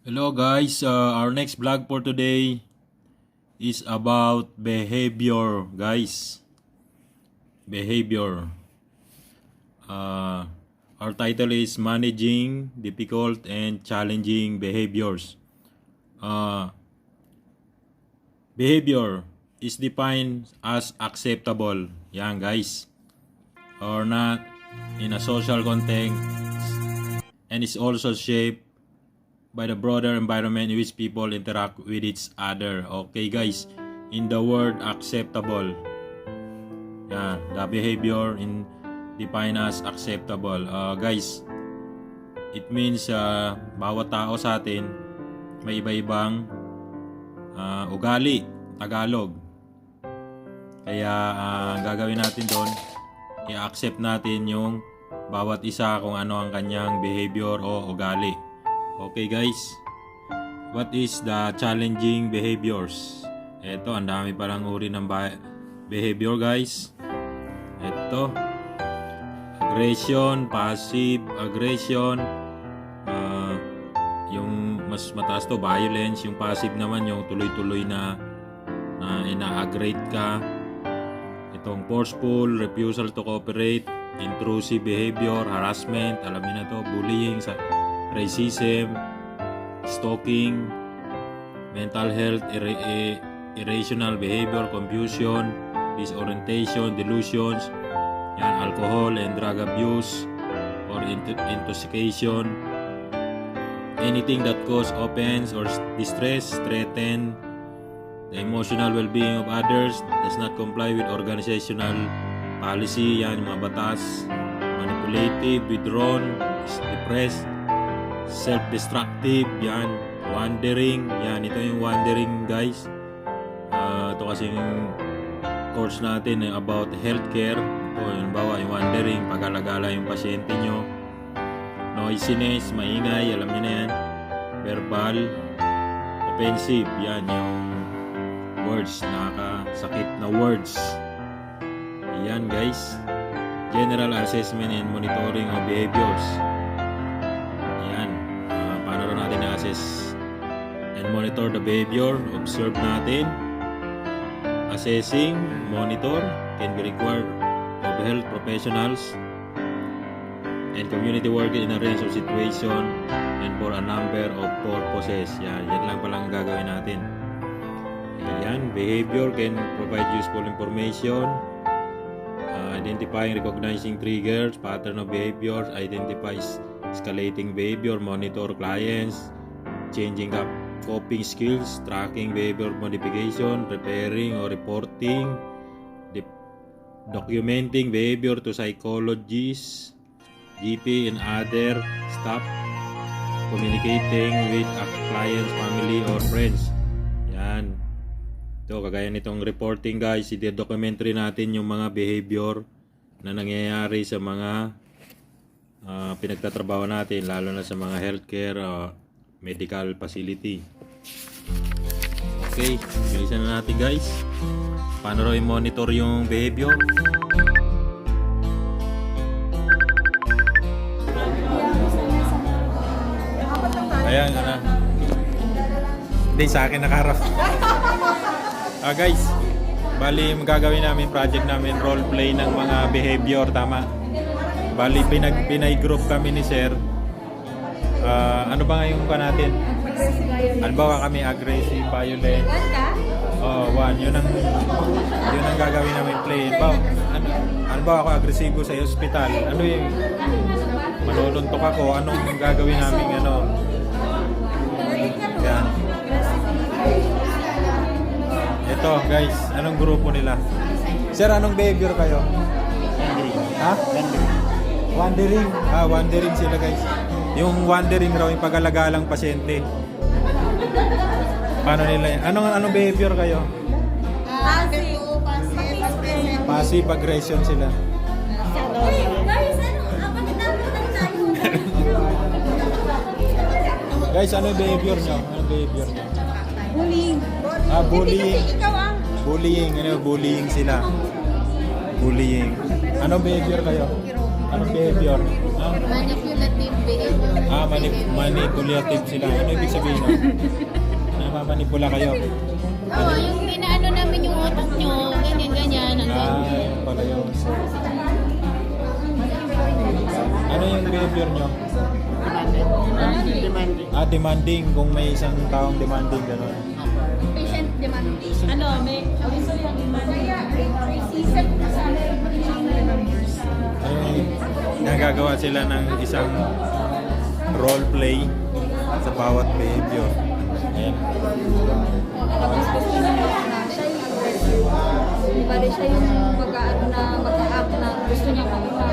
Hello guys, our next vlog for today is about behavior, guys. Behavior. Our title is Managing Difficult and Challenging Behaviors. Behavior is defined as acceptable, yan guys, or not in a social context, and is also shaped by the broader environment in which people interact with each other. Okay guys, in the word acceptable, the behavior in defined as acceptable. Guys, it means bawat tao sa atin may iba-ibang ugali, Tagalog. Kaya gagawin natin doon, i-accept natin yung bawat isa kung ano ang kanyang behavior o ugali. Okay guys, what is the challenging behaviors? Ito, ang dami palang uri ng behavior guys. Ito, aggression, passive aggression, yung mas mataas to, violence. Yung passive naman, yung tuloy-tuloy na ina-aggrate ka. Itong forceful, refusal to cooperate, intrusive behavior, harassment, alam niyo na to, bullying, racism, stalking, mental health, irrational behavior, confusion, disorientation, delusions, alcohol and drug abuse or intoxication, anything that cause offense or distress, threaten the emotional well-being of others, does not comply with organizational policy, yung mga batas, manipulative, withdrawn, depressed, self-destructive, wandering, ito yung wandering guys. Ito kasing course natin about healthcare. Ito yung bawa yung wandering, pag-alagala yung pasyente nyo. Noisiness, maingay, alam nyo na yan. Verbal, offensive, yung words, nakakasakit na words. Ayan guys, general assessment and monitoring of behaviors. Assess and monitor the behavior. Observe natin. Assessing, monitor can be required of health professionals and community workers in a range of situation and for a number of purposes. Yan lang palang gagawin natin. Behavior can provide useful information, identifying, recognizing triggers, pattern of behaviors, identifies escalating behavior, monitor clients, changing up coping skills, tracking behavior modification, preparing or reporting, documenting behavior to psychologists, GP and other staff, communicating with a client's family or friends. Yan. Ito, kagaya nitong reporting guys, i-documentary natin yung mga behavior na nangyayari sa mga pinagtatrabaho natin, lalo na sa mga healthcare, medical facility. Okay, bilisan na natin guys. Paano raw i-monitor yung behavior? Ayan, hindi sa akin nakaharap. Guys, bali magagawin namin project namin role play ng mga behavior, tama? Bali pinay-group kami ni sir. Ano ba ngayong pa natin? Halimbawa kami aggressive, violent. One. Yun ang gagawin namin play. Halimbawa ako agresibo sa hospital. Ano yung maluluntok ako? Anong gagawin namin Yan. Ito guys, anong grupo nila? Sir, anong behavior kayo? Ha? Wandering. Wandering sila guys. Yung wandering raw, yung pag-alagalang pasyente. Paano nila yan? Anong behavior kayo? Passive aggression sila. Guys, ano yung behavior nyo? Anong behavior nyo? Bullying. Bullying. Bullying. Bullying sila. Bullying. Anong behavior kayo? Anong behavior? Manipulative behavior. Manipulative sila. Ano ibig sabihin nun? Namamanipula kayo? Oo, yung inaano namin yung utak nyo, ganyan-ganyan. Yun pala yun. Ano yung behavior nyo? Demanding. Demanding. Kung may isang taong demanding, gano'n. Patient demanding. May gusto yung demanding. Nagagawa sila ng isang role play sa bawat behavior. Ayan. Tapos gusto niya siya yung aggressive. Bali siya yung mag-a-act na gusto niya mauna.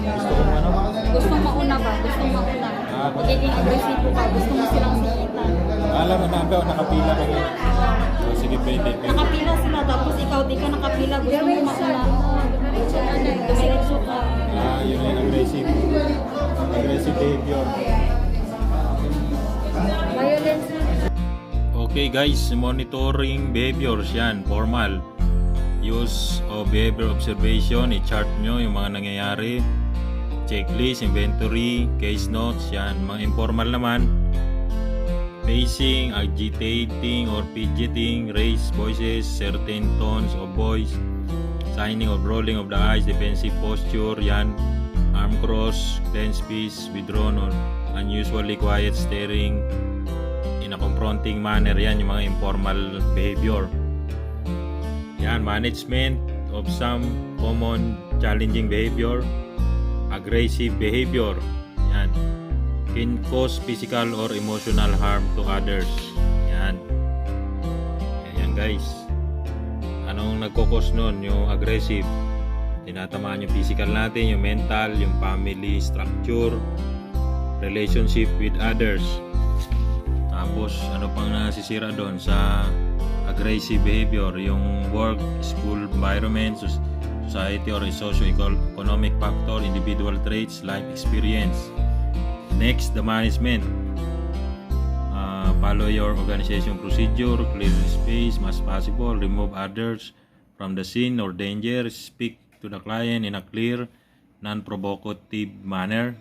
Gusto kong ano? Gustong mauna ba? Gustong mauna. Magiging aggressive ka. Gusto mo silang sikitan. Alam mo na, nakapila kami. So, sige, pwede. Nakapila sila. Tapos ikaw di ka nakapila. Gusto mo mauna. Dumiretso ka. Yun yung aggressive. Aggressive behavior. Violence. Okay guys, monitoring behaviors yan, formal. Use of behavior observation, i-chart nyo yung mga nangyayari. Checklist, inventory, case notes, yan. Mga informal naman, pacing, agitating or fidgeting, raised voices, certain tones of voice, signing of rolling of the eyes, defensive posture, yan. Arm cross, clenched fist, withdrawn or unusually quiet staring in a confronting manner, yan yung mga informal behavior. Yan, management of some common challenging behavior. Aggressive behavior, yan, can cause physical or emotional harm to others. Yan. Yan guys, anong nagkukos nun? Yung aggressive, tinatamaan yung physical natin, yung mental, yung family structure, relationship with others. Tapos ano pang nasisira doon sa aggressive behavior? Yung work, school environment, society or socio-economic factor, individual traits, life experience. Next, the management. Follow your organization procedure, clear the space as possible, remove others from the scene or danger, speak to the client in a clear, non-provocative manner,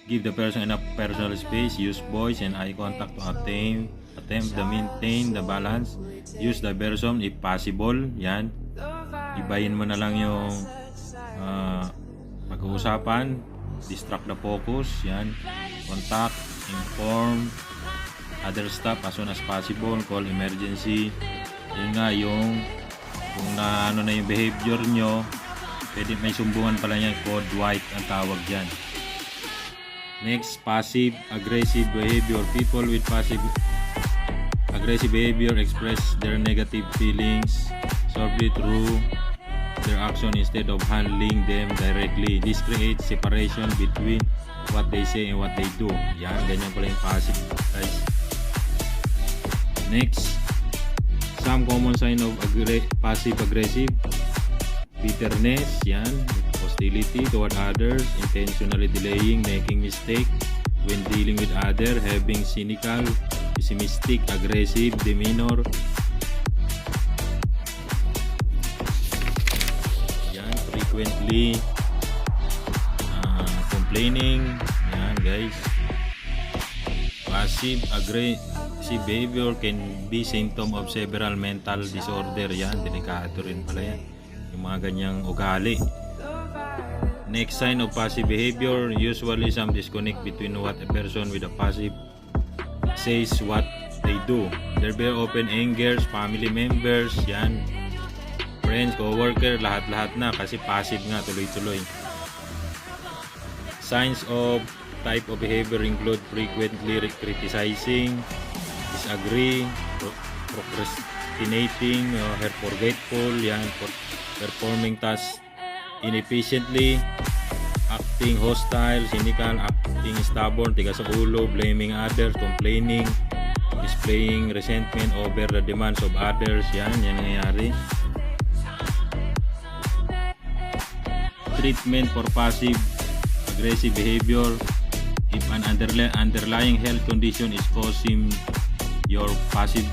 give the person enough personal space, use voice and eye contact to attempt to maintain the balance, use diversion if possible. Yan, ibayin mo na lang yung pag-uusapan, distract the focus, yan. Contact, inform other staff as soon as possible, call emergency. Yun nga, yung kung na ano na yung behavior nyo, pwede may sumbungan pala yan, code white ang tawag dyan. Next, passive aggressive behavior. People with passive aggressive behavior express their negative feelings solely through their action instead of handling them directly. This creates separation between what they say and what they do. Yan, ganyan pala yung passive, guys. Next, some common sign of passive aggressive: bitterness, yan, hostility toward others, intentionally delaying, making mistake when dealing with others, having cynical, pessimistic, aggressive demeanor. Frequently complaining. Yan guys, passive aggressive behavior can be symptom of several mental disorder. Yan, delikado rin pala yan, yung mga ganyang ugali. Next sign of passive behavior: usually some disconnect between what a person with a passive says, what they do. There be open angers, family members, yan, friends, co-worker, lahat-lahat na kasi passive nga, tuloy-tuloy. Signs of type of behavior include frequently criticizing, disagree, procrastinating, forgetful, yan, performing tasks inefficiently, acting hostile, cynical, acting stubborn, tigas sa ulo, blaming others, complaining, displaying resentment over the demands of others. Yan nangyayari. Treatment for passive aggressive behavior: if an underlying health condition is causing your passive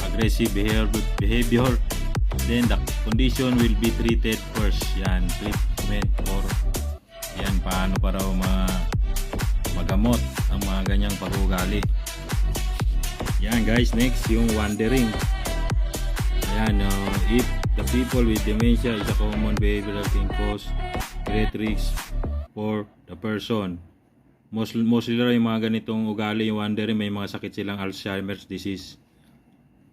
aggressive behavior, then the condition will be treated first. Yan, treatment or yan, paano para magamot ang mga ganyang pag-uugali. Yan guys, next yung wandering. Ayan, if the people with dementia is a common behavior that can cause great risk for the person. Mostly yung mga ganitong ugali, yung wandering, may mga sakit silang Alzheimer's disease.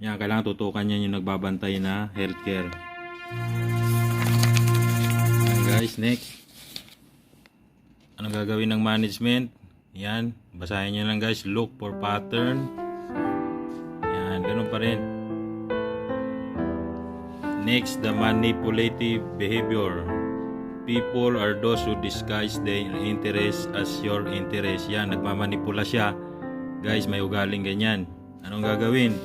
Yan, kailangan tutukan yan yung nagbabantay na healthcare. Yan guys, next. Anong gagawin ng management? Yan, basahin nyo lang guys. Look for pattern. Yan, ganun pa rin. Next, the manipulative behavior. People are those who disguise their interest as your interest. Yan, nagmamanipula siya. Guys, may ugaling ganyan. Anong gagawin?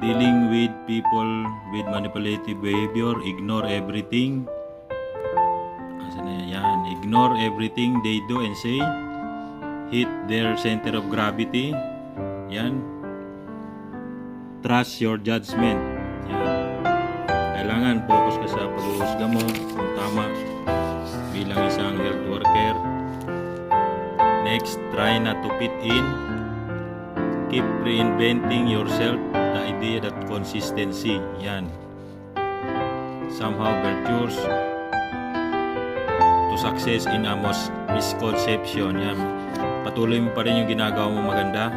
Dealing with people with manipulative behavior, ignore everything. Yan, ignore everything they do and say. Hit their center of gravity. Yan. Trust your judgment. Yan. Kailangan focus ka sa pag-uusga mo kung tama bilang isang health worker. Next, try not to fit in. Keep reinventing yourself. The idea that consistency, yan, somehow virtues to success in a misconception. Yan, patuloy mo pa rin yung ginagawa mo maganda.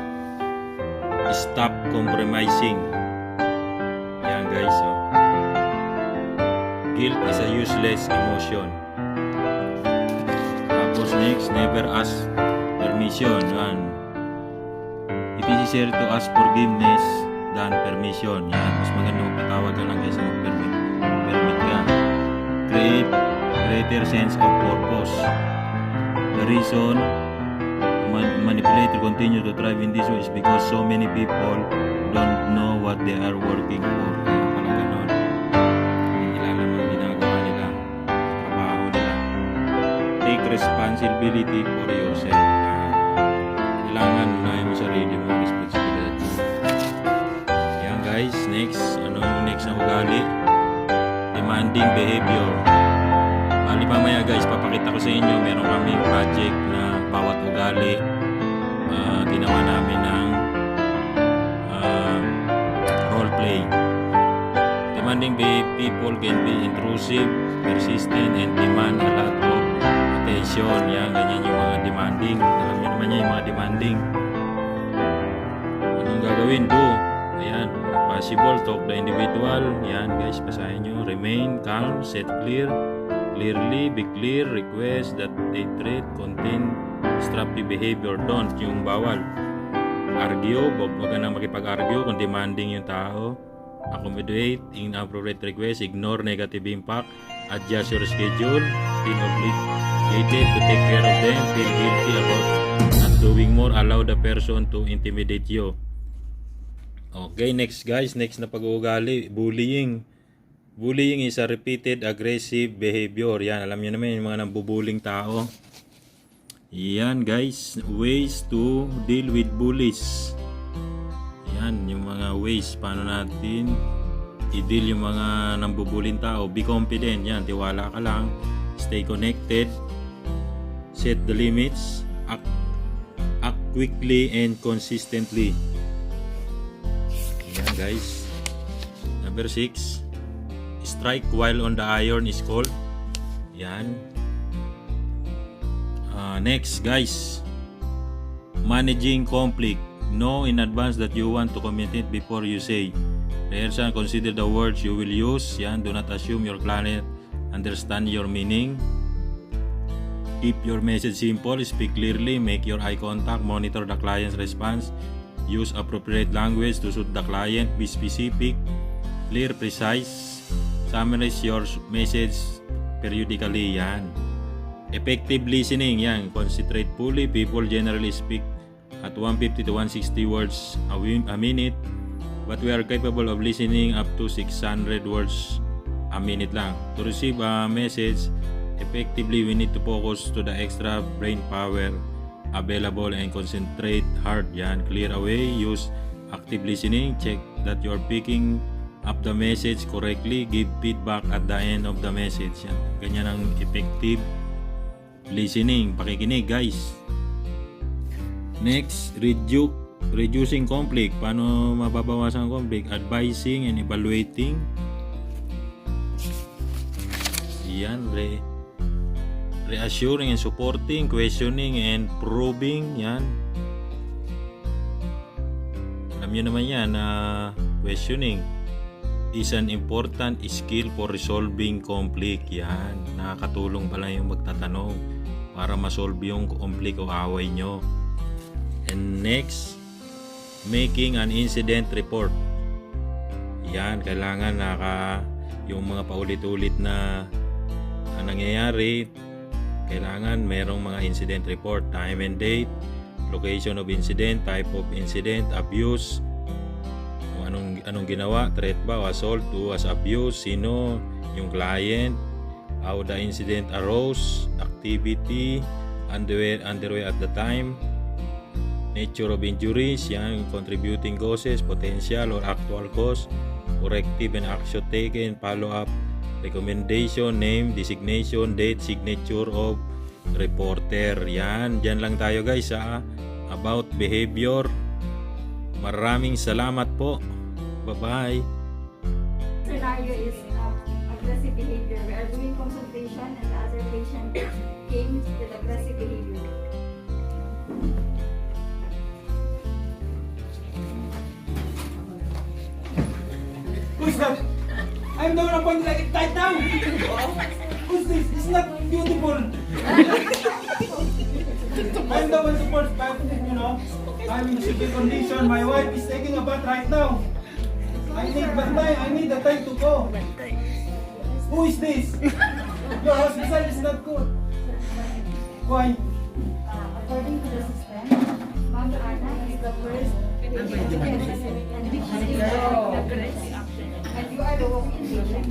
Stop compromising. Yan guys, guilt is a useless emotion. Tapos next, never ask permission. Yan, it is easier to ask forgiveness than permission. Yan, mas maganda magpatawad ka lang kaysa mag-permit ka. Create greater sense of purpose. The reason manipulator continue to thrive in this way is because so many people don't know what they are working for. Kaya pala ganon, hindi nila alam ang ginagawa nila, trabaho nila. Take responsibility for yourself. Kailangan unahin mo sarili mo, responsibility. Yan guys, next, ano yung next na ugali? Demanding behavior. Bali mamaya guys, papakita ko sa inyo, meron kaming project na bawat ugali ginawa namin ng role play. Demanding people can be intrusive, persistent, and demand a lot of attention. Yan, ganyan yung mga demanding. Alam niyo naman yan yung mga demanding. Anong gagawin? Do. Ayan, possible, talk the individual. Yan guys, basahin nyo. Remain calm, set clearly, be clear, request that they treat, contain disruptive behavior. Don't, yung bawal. Argue, wag ka na makipag-argue kung demanding yung tao. Accommodate inappropriate request, ignore negative impact, adjust your schedule, feel obligated to take care of them, feel guilty about not doing more, allow the person to intimidate you. Okay, next guys, next na pag-uugali, bullying. Bullying is a repeated aggressive behavior. Yan, alam niyo naman yung mga nambubuling tao. Yan guys, ways to deal with bullies. Yan, yung mga ways paano natin i-deal yung mga nambubuling tao. Be confident, yan, tiwala ka lang. Stay connected. Set the limits. Act quickly and consistently. Yan guys. Number 6. Strike while on the iron is cold. Yan. Next guys, managing conflict. Know in advance that you want to communicate before you say. Rehearse, consider the words you will use. Yan, do not assume your client understand your meaning. Keep your message simple, speak clearly, make your eye contact, monitor the client's response, use appropriate language to suit the client, be specific, clear, precise, summarize your message periodically. Yan. Effective listening, yan, concentrate fully. People generally speak at 150 to 160 words a minute, but we are capable of listening up to 600 words a minute lang. To receive a message effectively, we need to focus to the extra brain power available and concentrate hard. Yan, clear away, use active listening, check that you're picking up the message correctly, give feedback at the end of the message. Yan. Ganyan ang effective listening, pakikinig guys. Next, reducing conflict. Paano mababawasan ang conflict? Advising and evaluating. Yan, reassuring and supporting, questioning and probing. Yan. Alam nyo naman yan na questioning is an important skill for resolving conflict. Yan. Nakakatulong pala yung magtatanong para masolve yung conflict o away nyo. And next, making an incident report. Yan, kailangan yung mga paulit-ulit na nangyayari, kailangan merong mga incident report, time and date, location of incident, type of incident, abuse, anong ginawa, threat ba o assault, who was abused, sino yung client, how the incident arose, activity, underway at the time, nature of injuries, yan, contributing causes, potential or actual cause, corrective and action taken, follow-up, recommendation, name, designation, date, signature of reporter. Yan, dyan lang tayo guys about behavior. Maraming salamat po. Bye-bye. Scenario is aggressive behavior. We are doing consultation and the other patient came with aggressive behavior. Who's that? I'm the one appointed like it right now. Who's this? It's not beautiful. I'm the one supposed, but you know, I'm in a severe condition. My wife is taking a bath right now. I need the time to go. Who is this? Your hospital is not good. Why? According to the system, Ma'am Anna is the first and you are the walk-in patient.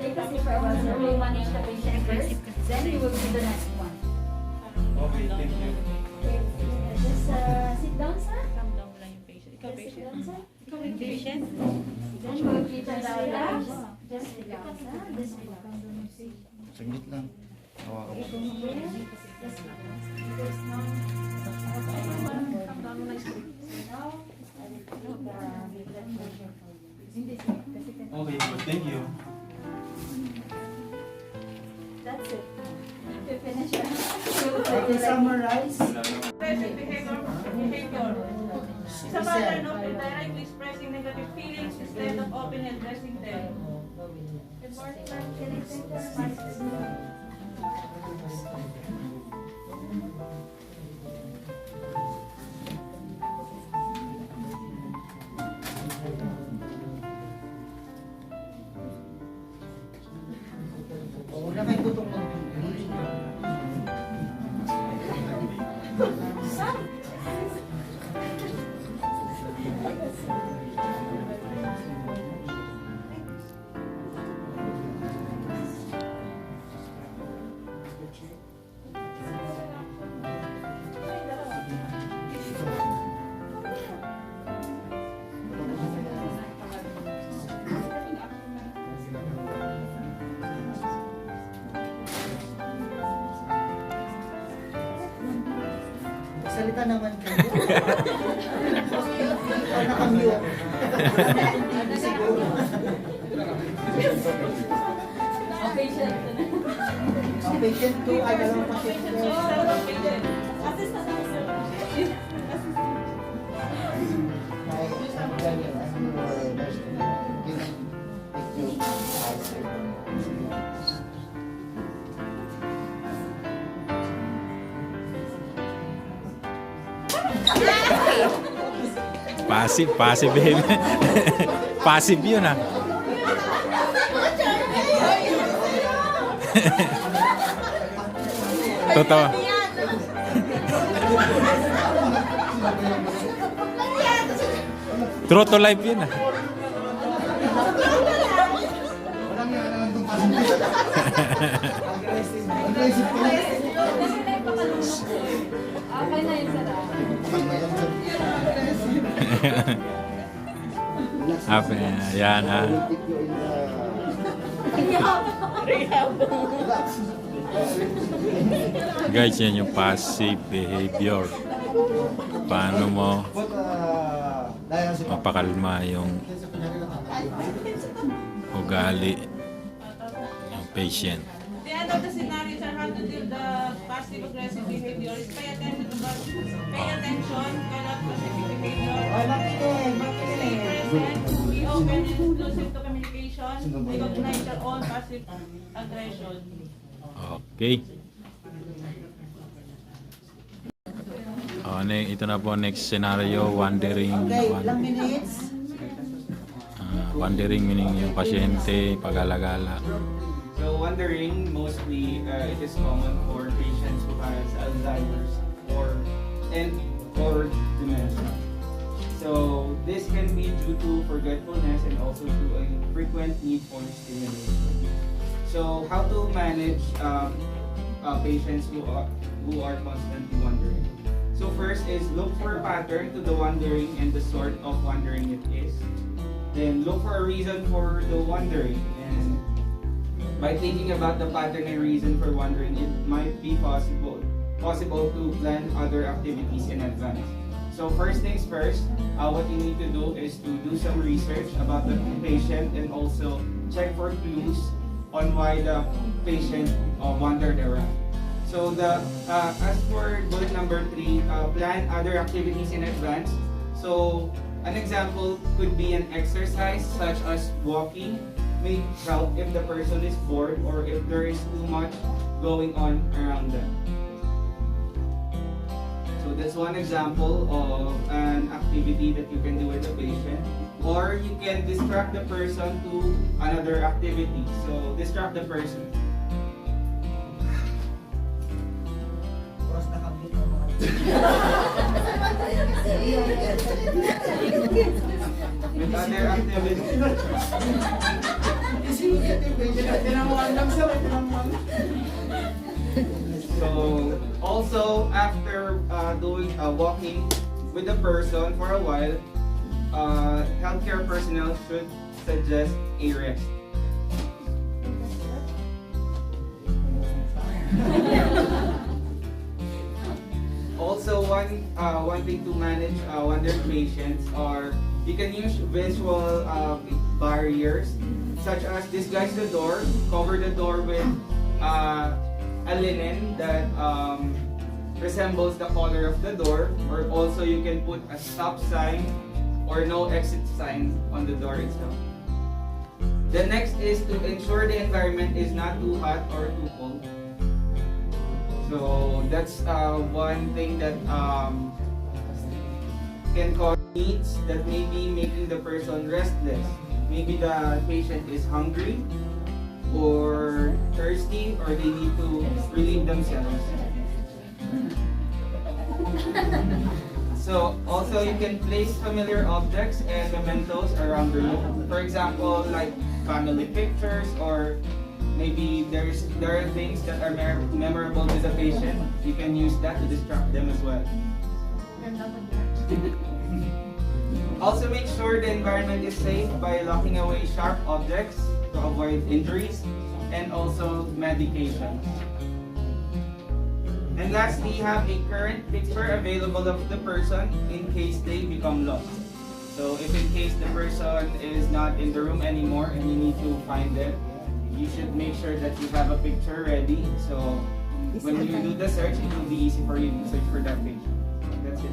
Take a seat for a while, we will manage the patient first, then we will do the next one. Okay, thank you. Okay, just sit down, sir. Calm down lang yung patient. Ikaw, Just sit patient. down, sir. Ikaw yung patient. Then we'll keep it relax. Just relax, sir. Just relax. Saglit lang. Hawakan mo. Just relax. There's no... Calm down lang yung Now, I will take the blood pressure for you. Okay, good. Thank you. That's it. To finish it. Okay, summarize. Aggressive behavior is a pattern of indirectly expressing negative feelings instead of openly addressing them. Good morning, ma'am. Can I take the mic? Huwag na kayo tutong mag-tubig. Salita naman kayo. Nakamute. Siguro. Ang patient. Ang patient 2 ay dalawang patient 2. Passive behavior. Passive yun Totoo. True to life yun Okay na yun, sir. Yan ha. Take you in Guys, yan yung passive behavior. Paano mo mapakalma yung ugali ng patient. The end of the scenario is how to deal the passive aggressive behavior is pay attention, cannot passive behavior. Stay present, be open and inclusive to communication, recognize your own passive aggression. Okay. Ito na po next scenario, wandering. Okay, ilang minutes? Wandering meaning yung pasyente, pag-alagala. So wandering, mostly it is common for patients who has Alzheimer's or dementia. So this can be due to forgetfulness and also to a frequent need for stimulation. So how to manage patients who are constantly wandering? So first is look for a pattern to the wandering and the sort of wandering it is. Then look for a reason for the wandering, and by thinking about the pattern and reason for wandering, it might be possible to plan other activities in advance. So first things first, what you need to do is to do some research about the patient and also check for clues on why the patient wandered around. So as for bullet number 3, plan other activities in advance. So an example could be an exercise such as walking may help if the person is bored or if there is too much going on around them. So that's one example of an activity that you can do with the patient. Or you can distract the person to another activity. So distract the person. Oras na kami ng mga With other activities. So also after doing walking with the person for a while, healthcare personnel should suggest a rest. Also, one thing to manage wandering patients are you can use visual barriers, such as disguise the door, cover the door with a linen that resembles the color of the door, or also you can put a stop sign or no exit sign on the door itself. The next is to ensure the environment is not too hot or too cold. So that's one thing that can cause needs that may be making the person restless. Maybe the patient is hungry or thirsty, or they need to relieve themselves. So also you can place familiar objects and mementos around the room. For example, like family pictures, or maybe there are things that are memorable to the patient. You can use that to distract them as well. Also make sure the environment is safe by locking away sharp objects to avoid injuries, and also medications. And lastly, have a current picture available of the person in case they become lost. So if in case the person is not in the room anymore and you need to find them, you should make sure that you have a picture ready. So when you do the search, it will be easy for you to search for that patient. That's it.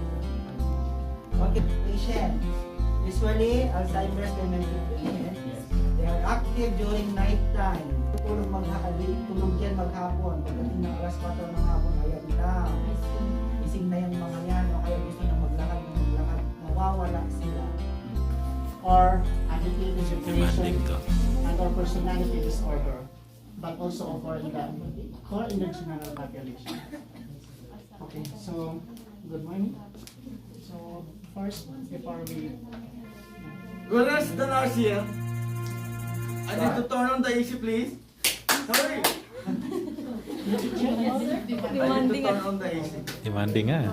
Okay, patient. Usually, Alzheimer's dementia patients, they are active during night time. Tulog yan maghapon. Pagdating ng alas 4 ng hapon, ayan na. Ising na yung mga yan, o kaya gusto na maglakad, nawawala sila. Or attitude Demanding situation to. and or personality disorder, but also for the core in the general population. Okay, so good morning. So first, before we Where's the nurse here? I need to turn on the AC, please. Hurry! I need to turn on the AC. Demanding nga.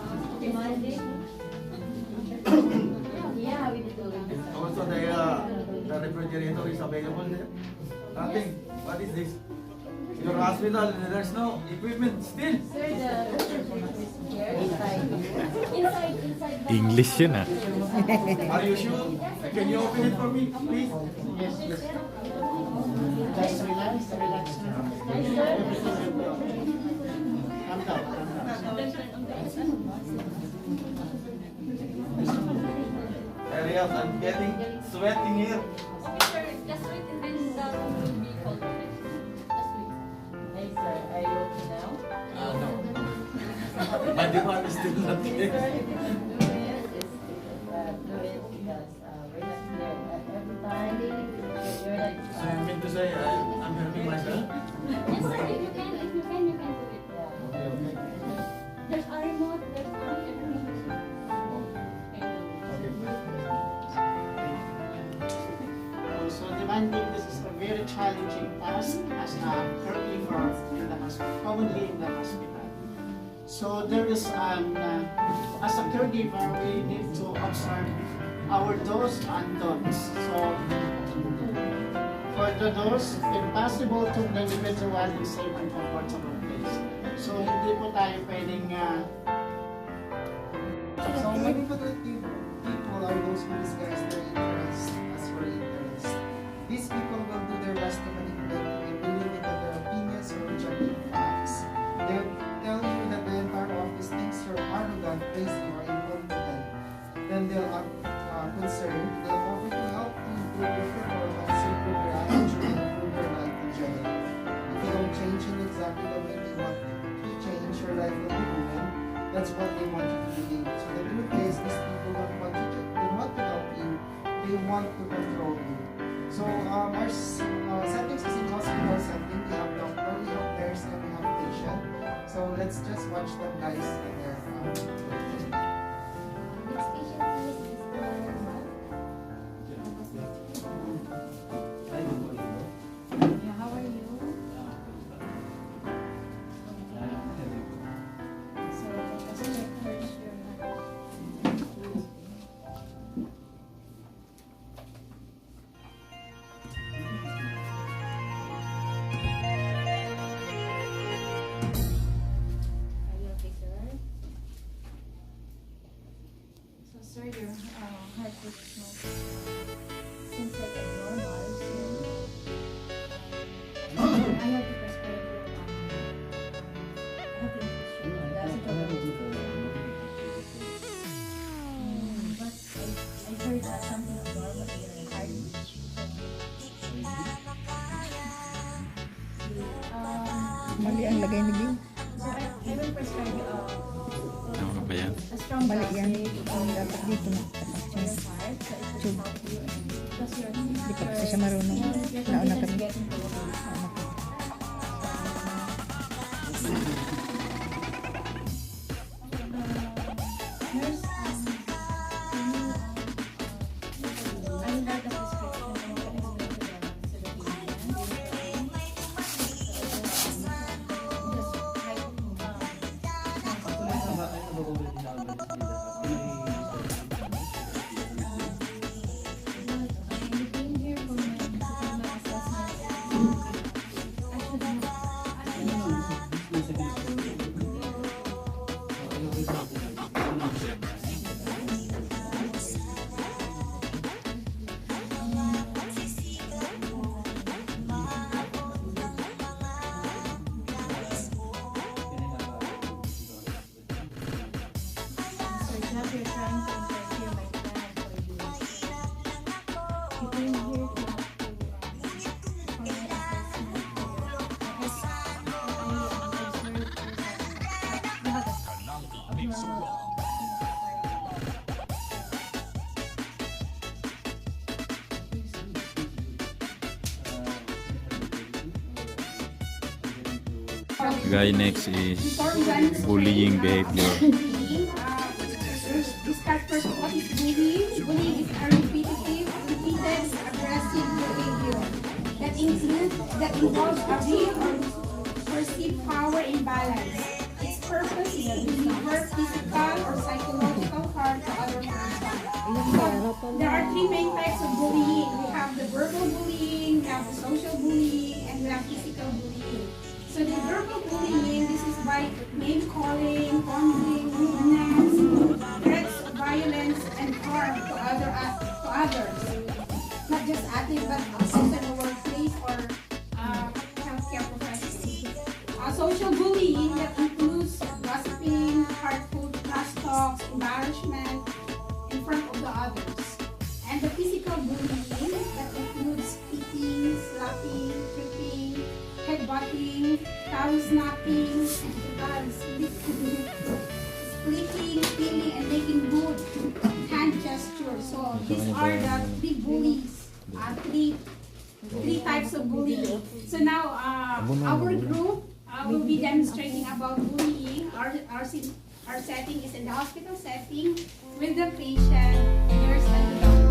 Also, the refrigerator is available there? Nothing. What is this? Your hospital, there's no equipment still. Sir, the refrigerator is here inside. Inside. English yun ah. Are you sure? Can you open it for me, please? Yes, yes. Just relax, relax. Everything will be okay. Calm down, calm down. Hurry up, I'm getting sweating here. Okay, sir. Just wait and then the room will be called. Just wait. Hey, sir, are you okay now? No. My demand is still not Sir, here. if you can do it, just do it because we're not here every time. You're like, So you mean to say I'm helping myself? Yes, sir. If you can do it. yeah. Okay, okay. There's a remote. There's everything. So demanding, this is a very challenging task as a caregiver in the hospital, commonly in the hospital. So there is as a caregiver, we need to observe our do's and don'ts. So for the do's, impossible to the individual in safe and comfortable place. So hindi po tayo pwedeng So manipulative people are those who disguise their interest as your interest. These people will do their best to manipulate you in believing that their opinions are objective facts. They'll tell you that the entire office thinks you're arrogant, lazy, or incompetent. Then they'll act concerned. They'll offer to help you improve your performance, improve your attitude, and improve your life in general. If you don't change in exactly the way they want to change, your life will be ruined. That's what they want you to believe. So the truth is, these people don't want you to, they want to help you. They want to control you. So our settings is in hospital setting. We have doctor, we have nurse, and we have patient. So let's just watch them guys in their Next patient is Yeah, how are you? So let us check first your Are you okay, sir? So, sir, your heart rate is not seems like abnormal. So, I have to prescribe you health insurance. That's but I heard something abnormal in your heart. Mali ang lagay ni Bill. So, I will prescribe you Ano ba yan? a strong Mali yan. acid Ang dapat dito na. for your heart. So, it will help you. Because your Hindi pa kasi siya marunong. Nauna kami. getting to nurse, can you I will write the prescription and you can explain to the patient. I came here for my assessment. Guy, next is bullying behavior. This first what is bullying? Bullying is a repetitive, repeated, aggressive behavior that involves a real or perceived power imbalance. Its purpose is to deliver physical or psychological harm to other persons. So, there are three main types of bullying. We have the the verbal bullying, we have the social bullying, and we have physical bullying. So the verbal bullying, this is by name calling, taunting, rudeness, threats of violence and harm to others. Not just athletes, but also in the workplace or healthcare professionals. Social bullying that includes gossiping, hurtful trash talks, embarrassment in front of the others. And the physical bullying that includes spitting, slapping, tripping, headbutting, tongue snapping, splitting, stealing, and making rude hand gestures. So these are the big bullies. Three types of bullying. So now our group will be demonstrating about bullying. Our setting is in the hospital setting with the patient, nurse, and the doctor.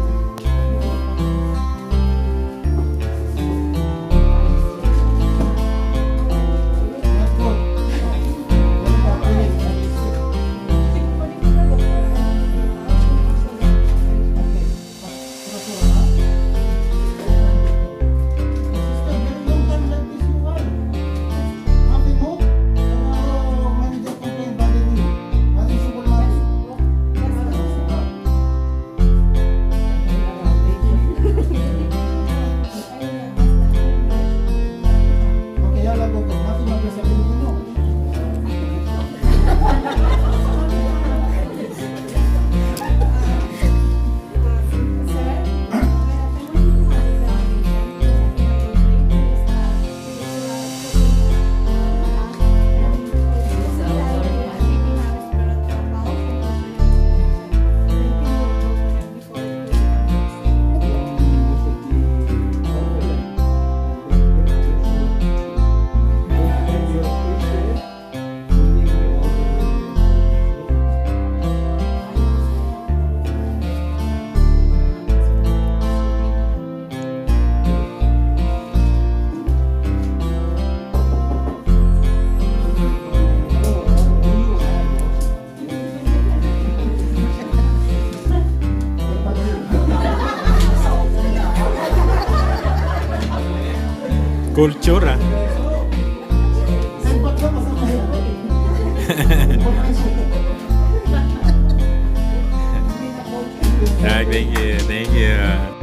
Culture, ah. Thank you.